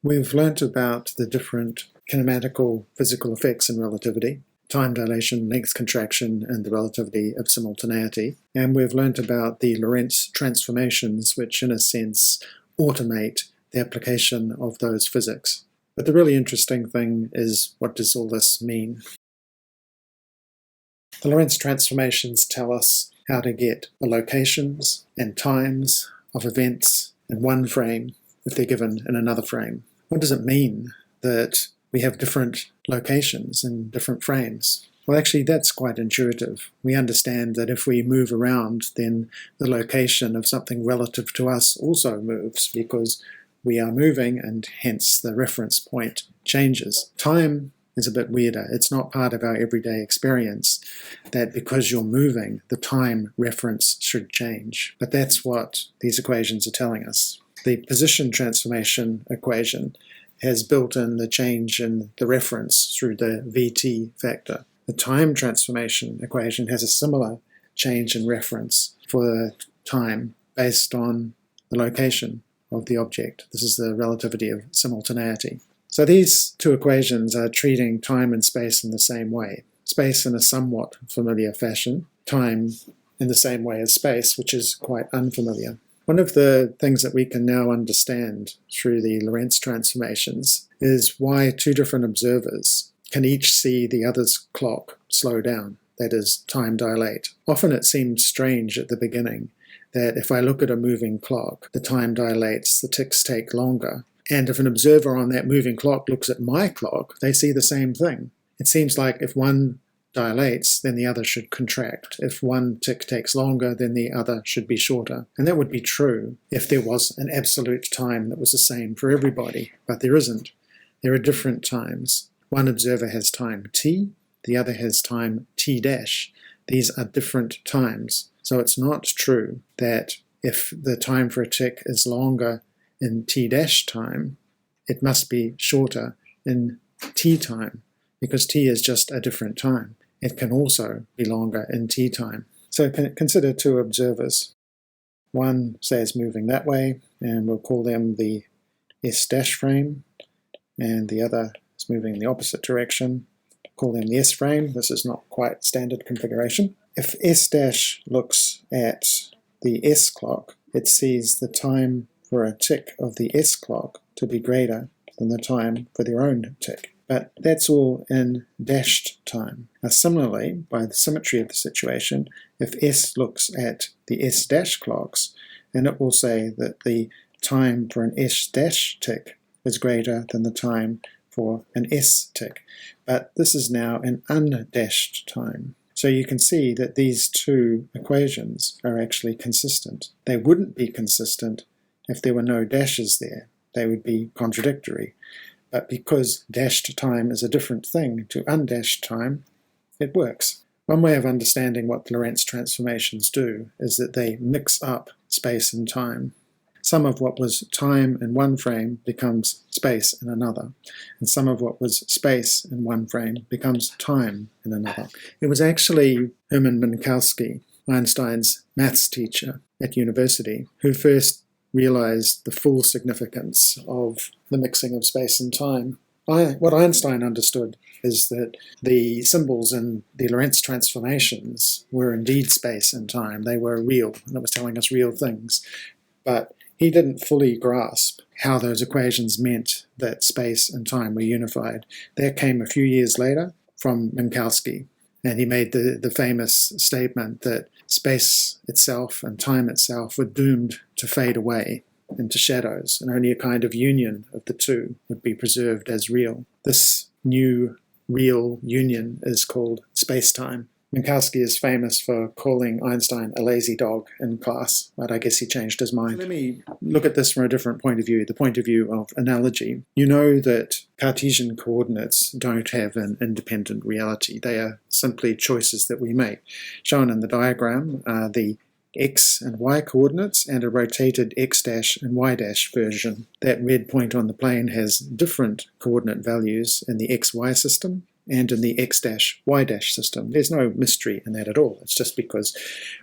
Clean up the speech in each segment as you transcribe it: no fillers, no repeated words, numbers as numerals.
We've learnt about the different kinematical physical effects in relativity, time dilation, length contraction, and the relativity of simultaneity. And we've learnt about the Lorentz transformations, which in a sense automate the application of those physics. But the really interesting thing is, what does all this mean? The Lorentz transformations tell us how to get the locations and times of events in one frame if they're given in another frame. What does it mean that we have different locations in different frames? Well, actually, that's quite intuitive. We understand that if we move around, then the location of something relative to us also moves because we are moving, and hence the reference point changes. Time is a bit weirder. It's not part of our everyday experience that because you're moving, the time reference should change. But that's what these equations are telling us. The position transformation equation has built in the change in the reference through the VT factor. The time transformation equation has a similar change in reference for the time based on the location of the object. This is the relativity of simultaneity. So these two equations are treating time and space in the same way. Space in a somewhat familiar fashion, time in the same way as space, which is quite unfamiliar. One of the things that we can now understand through the Lorentz transformations is why two different observers can each see the other's clock slow down, that is, time dilate. Often it seemed strange at the beginning that if I look at a moving clock, the time dilates, the ticks take longer, and if an observer on that moving clock looks at my clock, they see the same thing. It seems like if one dilates, then the other should contract. If one tick takes longer, then the other should be shorter. And that would be true if there was an absolute time that was the same for everybody, but there isn't. There are different times. One observer has time t, the other has time t dash. These are different times. So it's not true that if the time for a tick is longer in t dash time, it must be shorter in t time, because t is just a different time. It can also be longer in t time. So consider two observers. One, say, is moving that way, and we'll call them the S dash frame, and the other is moving in the opposite direction. Call them the S frame. This is not quite standard configuration. If S dash looks at the S clock, it sees the time for a tick of the S clock to be greater than the time for their own tick. But that's all in dashed time. Now similarly, by the symmetry of the situation, if S looks at the S dash clocks, then it will say that the time for an S dash tick is greater than the time for an S tick. But this is now in undashed time. So you can see that these two equations are actually consistent. They wouldn't be consistent if there were no dashes there. They would be contradictory. But because dashed time is a different thing to undashed time, it works. One way of understanding what the Lorentz transformations do is that they mix up space and time. Some of what was time in one frame becomes space in another, and some of what was space in one frame becomes time in another. It was actually Hermann Minkowski, Einstein's maths teacher at university, who first realized the full significance of the mixing of space and time. What Einstein understood is that the symbols in the Lorentz transformations were indeed space and time. They were real, and it was telling us real things. But he didn't fully grasp how those equations meant that space and time were unified. That came a few years later from Minkowski, and he made the famous statement that space itself and time itself were doomed to fade away into shadows, and only a kind of union of the two would be preserved as real. This new real union is called space-time. Minkowski is famous for calling Einstein a lazy dog in class, but I guess he changed his mind. Let me look at this from a different point of view, the point of view of analogy. You know that Cartesian coordinates don't have an independent reality. They are simply choices that we make. Shown in the diagram are the x and y coordinates and a rotated x dash and y dash version. That red point on the plane has different coordinate values in the xy system and in the x dash y dash system. There's no mystery in that at all. It's just because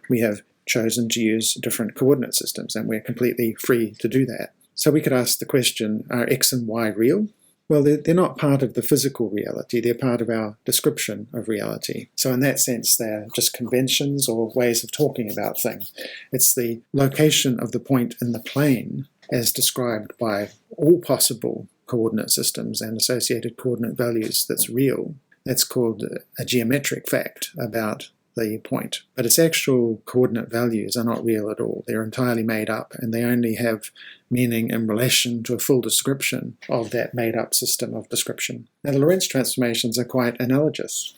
we have chosen to use different coordinate systems, and we're completely free to do that. So we could ask the question, are x and y real? Well, they're not part of the physical reality, they're part of our description of reality. So in that sense, they're just conventions or ways of talking about things. It's the location of the point in the plane as described by all possible coordinate systems and associated coordinate values that's real. That's called a geometric fact about the point. But its actual coordinate values are not real at all. They're entirely made up, and they only have meaning in relation to a full description of that made-up system of description. Now, the Lorentz transformations are quite analogous.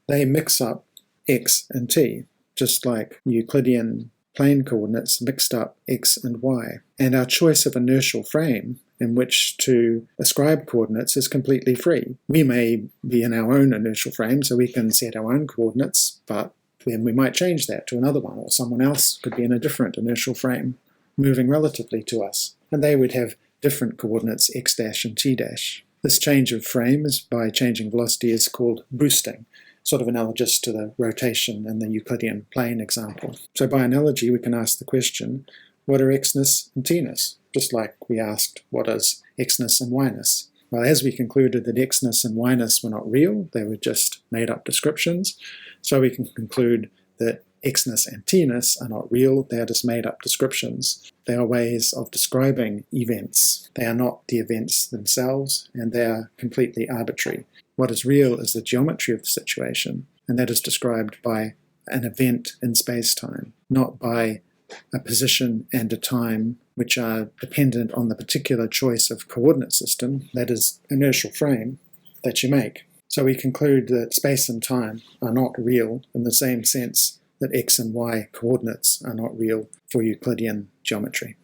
They mix up x and t, just like Euclidean plane coordinates mixed up x and y. And our choice of inertial frame in which to ascribe coordinates is completely free. We may be in our own inertial frame, so we can set our own coordinates, but then we might change that to another one, or someone else could be in a different inertial frame, moving relatively to us, and they would have different coordinates x dash and t dash. This change of frame is by changing velocity is called boosting, sort of analogous to the rotation in the Euclidean plane example. So by analogy, we can ask the question, what are xness and tness? Just like we asked, what is xness and yness? Well, as we concluded that xness and yness were not real, they were just made-up descriptions, so we can conclude that xness and tness are not real, they are just made-up descriptions. They are ways of describing events. They are not the events themselves, and they are completely arbitrary. What is real is the geometry of the situation, and that is described by an event in space-time, not by a position and a time which are dependent on the particular choice of coordinate system, that is, inertial frame, that you make. So we conclude that space and time are not real in the same sense that x and y coordinates are not real for Euclidean geometry.